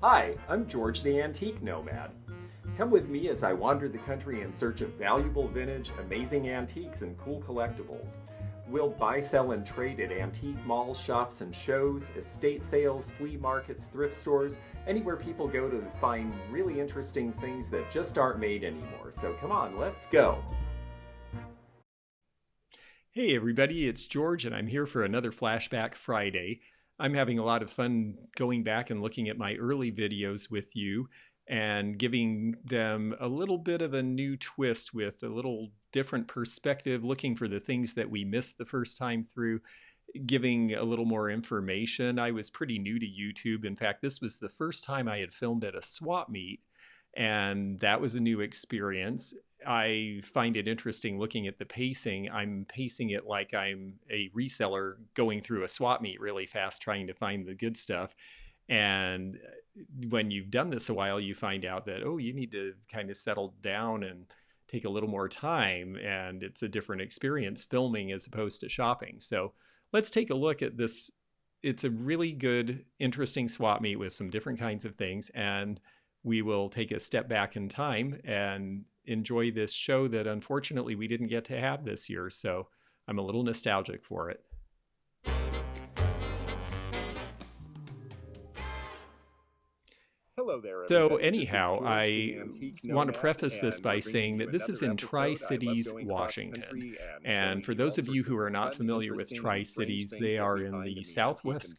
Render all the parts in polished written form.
Hi, I'm George the Antique Nomad. Come with me as I wander the country in search of valuable vintage, amazing antiques, and cool collectibles. We'll buy, sell, and trade at antique malls, shops, and shows, estate sales, flea markets, thrift stores, anywhere people go to find really interesting things that just aren't made anymore. So come on, let's go. Hey everybody, it's George and I'm here for another Flashback Friday. I'm having a lot of fun going back and looking at my early videos with you and giving them a little bit of a new twist with a little different perspective, looking for the things that we missed the first time through, giving a little more information. I was pretty new to YouTube. In fact, this was the first time I had filmed at a swap meet, and that was a new experience. I find it interesting looking at the pacing. I'm pacing it like I'm a reseller going through a swap meet really fast, trying to find the good stuff. And when you've done this a while, you find out that, oh, you need to kind of settle down and take a little more time. And it's a different experience filming as opposed to shopping. So let's take a look at this. It's a really good, interesting swap meet with some different kinds of things. And we will take a step back in time and enjoy this show that unfortunately we didn't get to have this year. So I'm a little nostalgic for it. Hello there. So anyhow, I want to preface this by saying that this is in Tri-Cities, Washington. And for those of you who are not familiar with Tri-Cities, they are in the southeast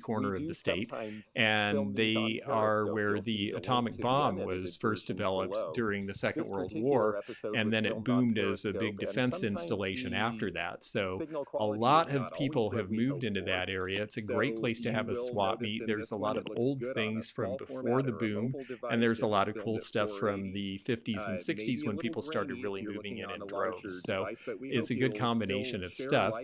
corner of the state. And they are where the atomic bomb was first developed during the Second World War. And then it boomed as a big defense installation after that. So a lot of people have moved into that area. It's a great place to have a swap meet. There's a lot of old things from before the boom, and there's a lot of cool stuff from the 50s and 60s when people started really moving in droves. So it's a good combination of stuff.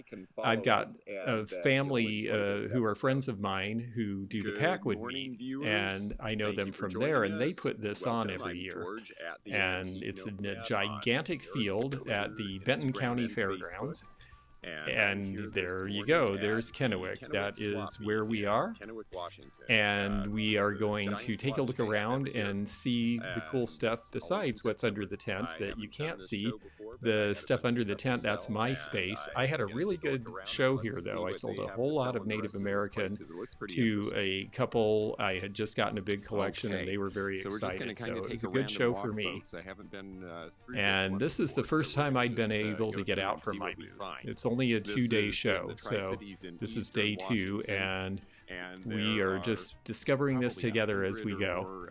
I've got a family who are friends of mine who do the pack with me, and I know them from there, and they put this on every year. And it's in a gigantic field at the Benton County Fairgrounds. And there you go. There's Kennewick. That is where we are. And we are going to take a look around and see the cool stuff besides what's under the tent that you can't see. The stuff under the tent, that's my space. I had a really good show here, though. I sold a whole lot of Native American to a couple. I had just gotten a big collection, and they were very excited. So it was a good show for me. And this is the first time I'd been able to get out from my booth. It's only a 2-day show, so this is day 2, and we are just discovering this together as we go.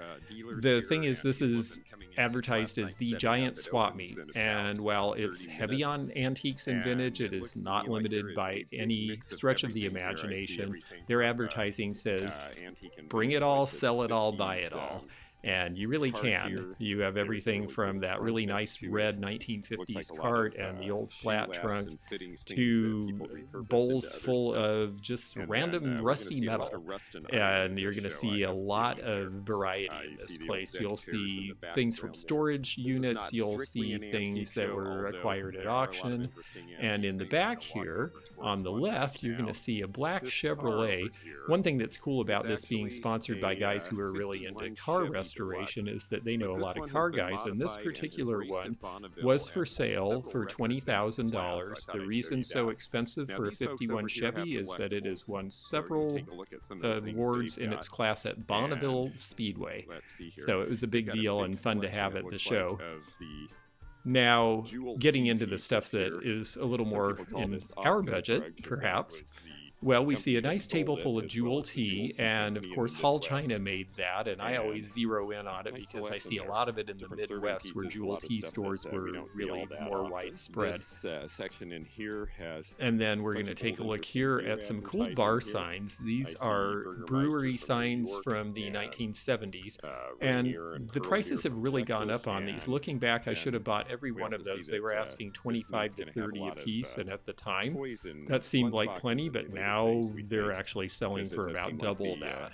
The thing is, this is advertised as the giant swap meet, and while it's heavy on antiques and vintage, it is not limited by any stretch of the imagination. Their advertising says, bring it all, sell it all, buy it all. And you really can. You have everything from that really nice red 1950s cart and the old slat trunk to bowls full of just random rusty metal. And you're going to see a lot of variety in this place. You'll see things from storage units. You'll see things that were acquired at auction. And in the back here, on the left, you're going to see a black Chevrolet. One thing that's cool about this being sponsored by guys who are really into car restoration is that they know a lot of car guys, and this particular one was for sale for $20,000. The reason so expensive for a 51 Chevy is that it has won several awards in its class at Bonneville Speedway. So it was a big deal and fun to have at the show. Now, getting into the stuff that is a little more in our budget, perhaps, well, we see a nice table full of jewel tea, and of course Hall China made that, and I always zero in on it because I see a lot of it in the Midwest where jewel tea stores were really more widespread. Section in here has, and then we're going to take a look here at some cool bar signs. These are brewery signs from the 1970s, and the prices have really gone up on these. Looking back, I should have bought every one of those. They were asking 25 to 30 a piece, and at the time that seemed like plenty, but now they're actually selling for about double that.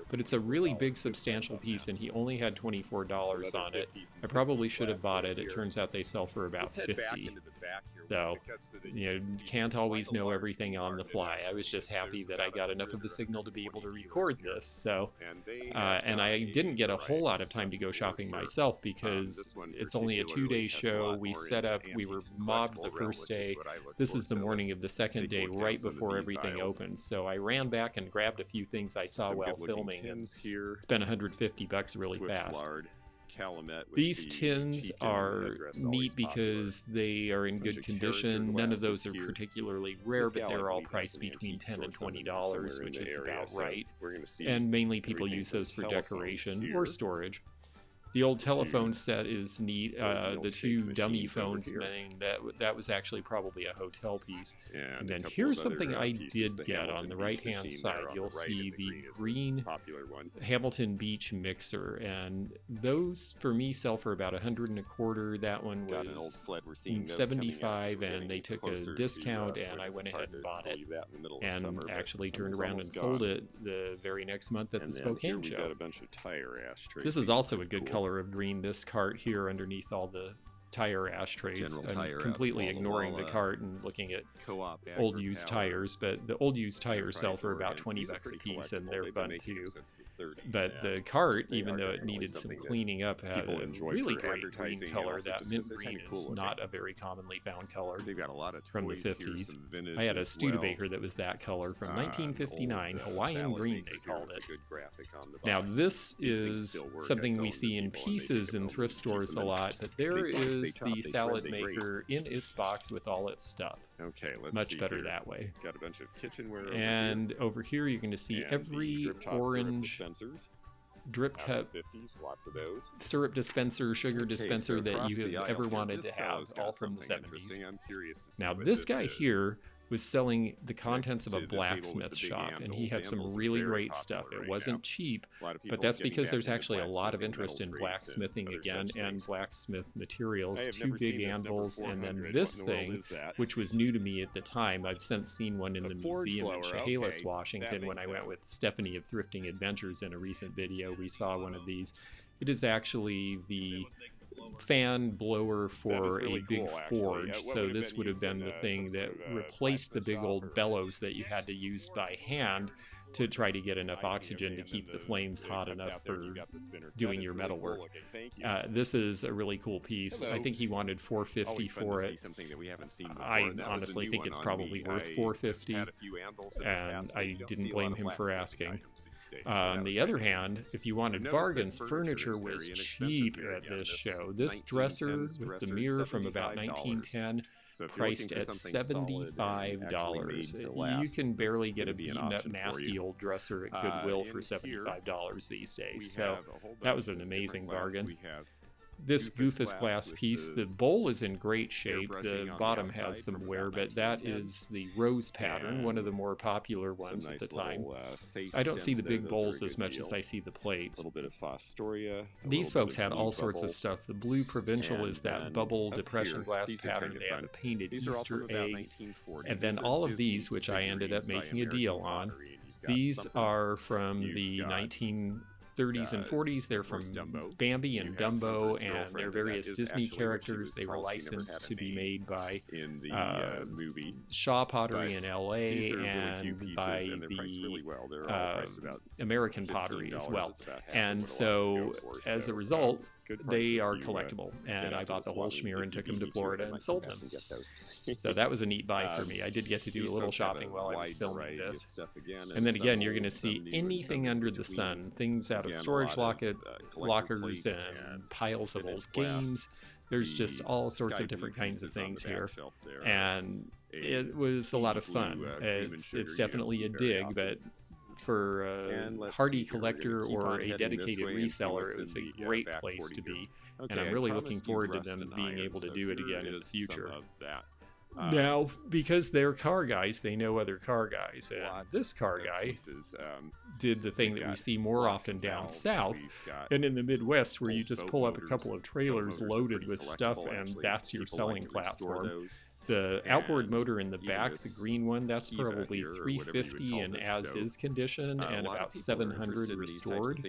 but it's a really big, substantial piece, and he only had $24 on it. I probably should have bought it. It turns out they sell for about $50. So, can't always know everything on the fly. I was just happy that I got enough of a signal to be able to record this. So, and I didn't get a whole lot of time to go shopping myself because it's only a 2-day show. We set up, we were mobbed the first day. This is the morning of the second day, right before everything opens. So I ran back and grabbed a few things I saw while filming and spent $150 really fast. These tins are neat because they are in good condition. None of those are particularly rare, but they're all priced between $10 and $20, which is about right. And mainly people use those for decoration or storage. The old telephone set is neat. The two dummy phones, meaning that was actually probably a hotel piece. And then here's something I did get on the right-hand side. You'll see the green Hamilton Beach mixer, and those for me sell for about $125. That one was $75, and they took a discount, and I went ahead and bought it, and actually turned around and sold it the very next month at the Spokane show. This is also a good color of green, this cart here underneath all the tire ashtrays. I'm completely ignoring the cart and looking at old used tires, but the old used tires sell for about $20 a piece, and they're fun too. But the cart, even though it needed some cleaning up, had a really great green color. That mint green is not a very commonly found color from the 50s. I had a Studebaker that was that color from 1959, Hawaiian green they called it. Now this is something we see in pieces in thrift stores a lot, but there is the salad maker in its box with all its stuff. Okay, let's much better that way. Got a bunch of kitchenware and over here you're going to see every orange drip cup, lots of those. Syrup dispenser, sugar dispenser that you have ever wanted to have, all from the 70s. Now this guy here was selling the contents of a blacksmith shop, and he had some really great stuff. It wasn't cheap, but that's because there's actually a lot of interest in blacksmithing again, and blacksmith materials, 2 big anvils, and then this thing, which was new to me at the time. I've since seen one in the museum in Chehalis, Washington, when I went with Stephanie of Thrifting Adventures in a recent video. We saw one of these. It is actually the fan blower for a big forge, so this would have been the thing that replaced the big old bellows that you had to use by hand to try to get enough oxygen to keep the flames hot enough for doing your metal work. This is a really cool piece. I think he wanted $450 for it. I honestly think it's probably worth $450, and I didn't blame him for asking. On the other hand, if you wanted bargains, furniture was cheap at this show. This dresser with the mirror from about 1910, priced at $75. You can barely get a beaten up, nasty old dresser at Goodwill for $75 these days. So that was an amazing bargain. This Goofus glass piece, the bowl is in great shape. The bottom has some wear, but that is the rose pattern, one of the more popular ones at the time. I don't see the big bowls as much as I see the plates. These folks had all sorts of stuff. The blue Provincial is that bubble depression glass pattern. They have a painted Easter egg. And then all of these, which I ended up making a deal on, these are from the 1930s and 40s. They're from Bambi and Dumbo, and they're various Disney characters. They were licensed to be made by Shaw Pottery in LA and by the American Pottery as well. And so as a result, they are collectible, and I bought the whole schmear and took them to Florida and sold them. So that was a neat buy for me. I did get to do a little shopping while I was filming this. And then again, you're going to see anything under the sun, things out of storage lockers and piles of old games. There's just all sorts of different kinds of things here, and it was a lot of fun. It's definitely a dig, but for a hardy collector or a dedicated reseller, it was a great place to be, and I'm really looking forward to them being able to do it again in the future. Now, because they're car guys, they know other car guys, and this car guy did the thing that we see more often down south and in the Midwest, where you just pull up a couple of trailers loaded with stuff, and that's your selling platform. The outboard motor in the back, the green one, that's probably $350 in as-is condition and about $700 restored.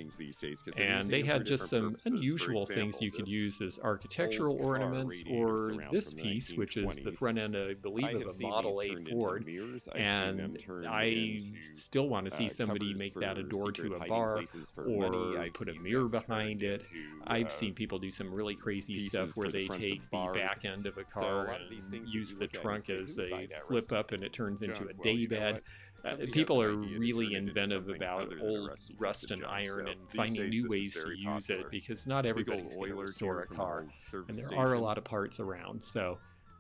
And they had just some unusual things you could use as architectural ornaments, or this piece, which is the front end, I believe, of a Model A Ford. And I still want to see somebody make that a door to a bar or put a mirror behind it. I've seen people do some really crazy stuff where they take the back end of a car and use the trunk as a flip up, and it turns into a day bed. People are really inventive about old rust and iron and finding new ways to use it, because not everybody's going to restore a car, and there are a lot of parts around. So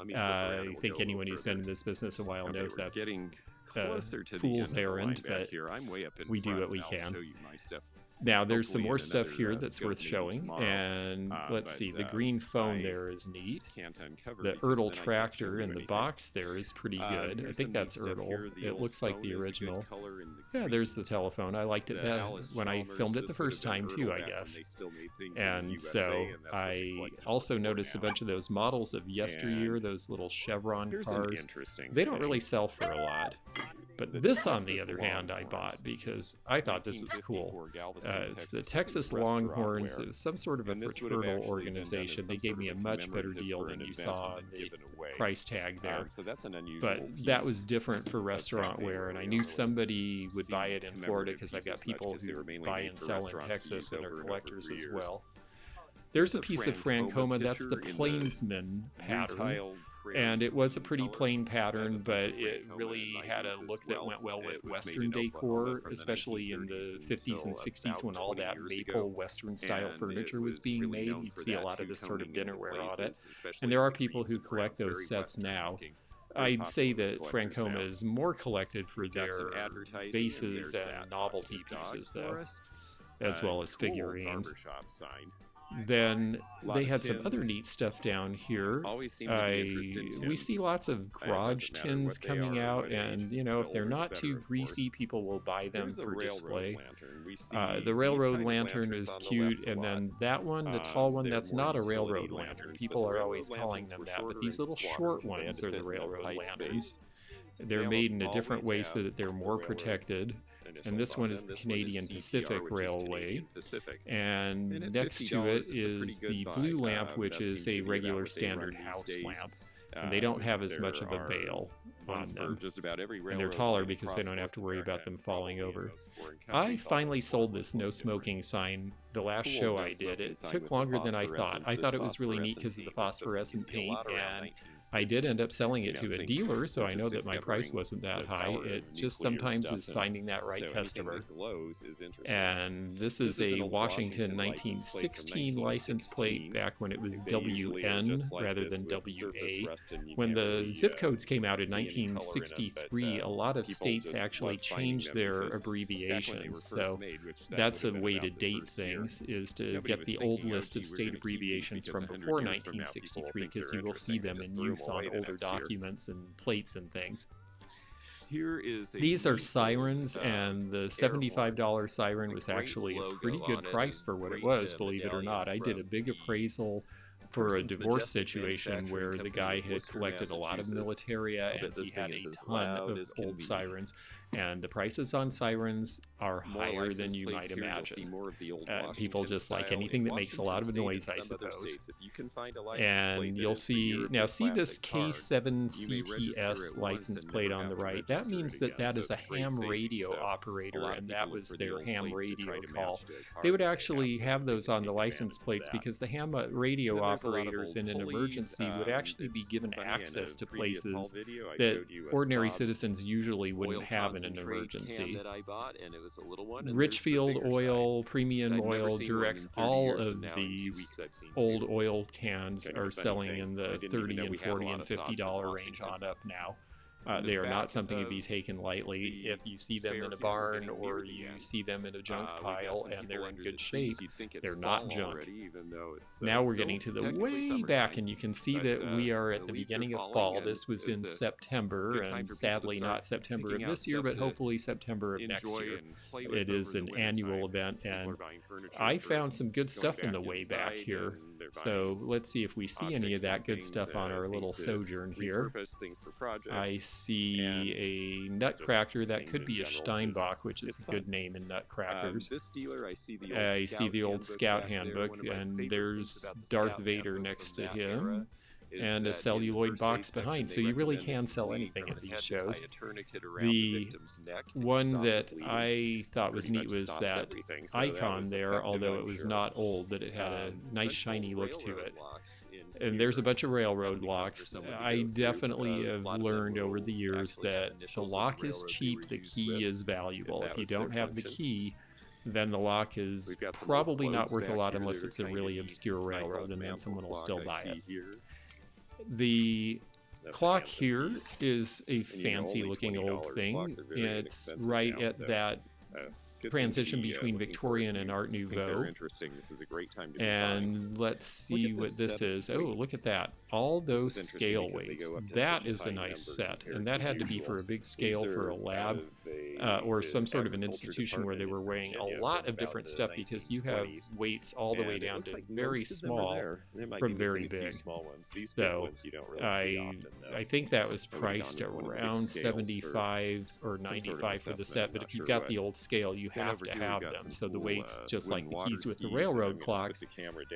I think anyone who's been in this business a while knows that's getting a closer to fool's the end of the line errand, back but here. I'm way up in we do front, what we and I'll can. show you my stuff. Now, there's some Hopefully more in stuff another, here that's scope worth meeting showing, tomorrow. and let's But, see, the green phone I there is neat. can't uncover The because Ertl then I can't show tractor you in the anything. box there is pretty good. I Here's think some that's neat stuff Ertl. here. The It old looks like phone the is a good original. color in the Yeah, green. there's the telephone. I liked it The Alice when I Chalmers, filmed it the this would first have been time too, Ertl I back when guess. they still made things in the And USA, so and that's what the I collectors also look for noticed a now. bunch of those models of yesteryear, And those little Chevron Here's an cars. interesting They don't thing. really sell for a lot. But this, on the other hand, I bought because I thought this was cool. It's the Texas Longhorns. It was some sort of a fraternal organization. They gave me a much better deal than you saw on the price tag there. So that's an unusual But piece. that was different for restaurant wear, and I knew somebody would buy it in Florida because I've got people who buy and sell in Texas and are collectors as well. There's a piece of Francoma. That's the Plainsman pattern. And it was a pretty plain pattern, but it really had a look that went well with Western decor, especially in the 50s and 60s when all that maple Western style furniture was being made. You'd see a lot of this sort of dinnerware on it. And there are people who collect those sets now. I'd say that Francoma is more collected for their bases and novelty pieces, though, as well as figurines. Then they had some other neat stuff down here. We see lots of garage tins coming out, and you know, if they're not too greasy, people will buy them for display. The railroad lantern is cute, and then that one, the tall one, that's not a railroad lantern. People are always calling them that, but these little short ones are the railroad lanterns. They're made in a different way so that they're more protected. And this one is the Canadian Pacific Railway. And next to it is the blue lamp, which is a regular standard house lamp. And they don't have as much of a bail on them. And they're taller because they don't have to worry about them falling over. I finally sold this no smoking sign the last show I did. It took longer than I thought. I thought it was really neat because of the phosphorescent paint, and I did end up selling it to a dealer, so I know that my price wasn't that high. It just sometimes is finding that right customer. And this is a Washington 1916 license plate back when it was WN rather than WA. When the zip codes came out in 1963, a lot of states actually changed their abbreviations. So that's a way to date things, is to get the old list of state abbreviations from before 1963, because you will see them in use on older documents and plates and things. These are sirens, and the $75 siren was actually a pretty good price for what it was, believe it or not. I did a big appraisal for a divorce situation where the guy had collected a lot of militaria and he had a ton of old sirens, and the prices on sirens are higher than you might imagine. People just like anything that makes a lot of noise, I suppose. And you'll see, now see this K7CTS license plate on the right? That means that that is a ham radio operator, and that was their ham radio call. They would actually have those on the license plates because the ham radio operators in an emergency would actually be given access to places that ordinary citizens usually wouldn't have in an emergency. Richfield Oil, Premium Oil, Durex, all of these old oil cans are selling in the $30 and $40 and $50 range on up now. They are not something to be taken lightly. If you see them in a barn or you see them in a junk pile and they're in good shape, they're not junk. Now we're getting to the way back, and you can see that we are at the beginning of fall. This was in September, and sadly not September of this year, but hopefully September of next year. It is an annual event, and I found some good stuff in the way back here. So let's see if we see any of that good stuff on our little sojourn here. I see a nutcracker. That could be a Steinbach, which is a good name in nutcrackers. I see the old Scout handbook, and there's Darth Vader next to him, and a celluloid box behind. So you really can sell anything at these shows. The one that I thought was neat was that icon there, although it was not old, but it had a nice shiny look to it. And there's a bunch of railroad locks. I definitely have learned over the years that the lock is cheap, the key is valuable. If you don't have the key, then the lock is probably not worth a lot unless it's a really obscure railroad, and then someone will still buy it. The clock here is a fancy looking old thing. It's right at that transition between Victorian and Art Nouveau. And let's see what this is. Oh, look at that. All those scale weights. That is a nice set. And that had to be for a big scale for a lab. or some sort of an institution where they were weighing a lot of different stuff, because you have weights all the way down to very small from very big. So I think that was priced around 75 or 95 for the set, but if you've got the old scale, you have to have them. So the weights, just like the keys with the railroad clocks,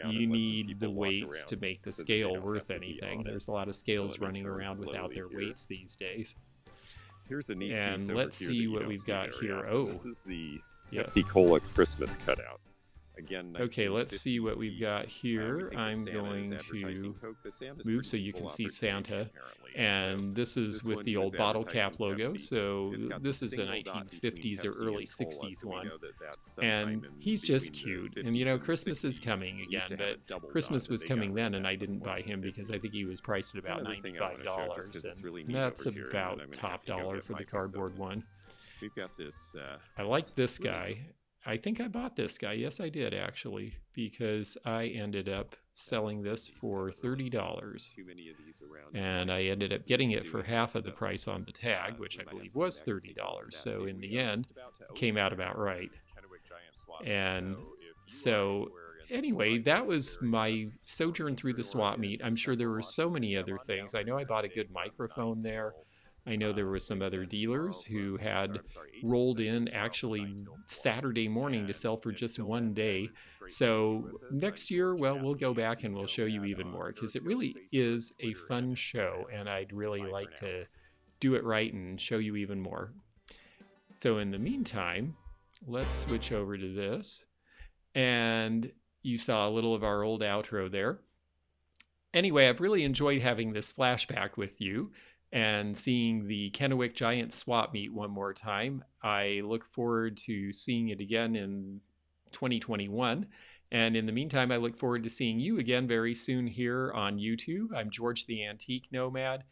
you need the weights to make the scale worth anything. There's a lot of scales running around without their weights these days. Here's a neat and piece let's over see here what we've got here. Oh, this is the yes. Pepsi Cola Christmas cutout. Again, okay, let's see what we've got here. I'm going to move so you can see Santa. And this is with the old bottle cap logo. So this is a 1950s or early 60s one. And he's just cute. And you know, Christmas is coming again, but Christmas was coming then, and I didn't buy him because I think he was priced at about $95. And that's about top dollar for the cardboard one. We've got this. I like this guy. I think I bought this guy. Yes, I did actually, because I ended up selling this for $30. And I ended up getting it for half of the price on the tag, which I believe was $30. So in the end, it came out about right. And so anyway, that was my sojourn through the swap meet. I'm sure there were so many other things. I know I bought a good microphone there. I know there were some other dealers who had rolled in actually Saturday morning to sell for just one day. So next year, well, we'll go back and we'll show you even more, because it really is a fun show, and I'd really like to do it right and show you even more. So in the meantime, let's switch over to this. And you saw a little of our old outro there. Anyway, I've really enjoyed having this flashback with you and seeing the Kennewick Giant Swap Meet one more time. I look forward to seeing it again in 2021. And in the meantime, I look forward to seeing you again very soon here on YouTube. I'm George the Antique Nomad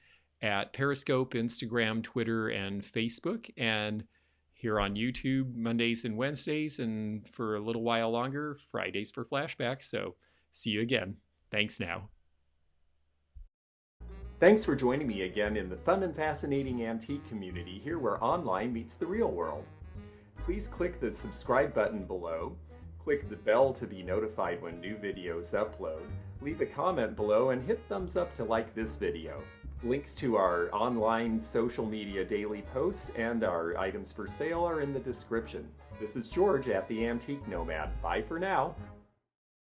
at Periscope, Instagram, Twitter, and Facebook. And here on YouTube, Mondays and Wednesdays, and for a little while longer, Fridays for Flashback. So see you again. Thanks now. Thanks for joining me again in the fun and fascinating antique community here, where online meets the real world. Please click the subscribe button below, click the bell to be notified when new videos upload, leave a comment below, and hit thumbs up to like this video. Links to our online social media daily posts and our items for sale are in the description. This is George at the Antique Nomad. Bye for now.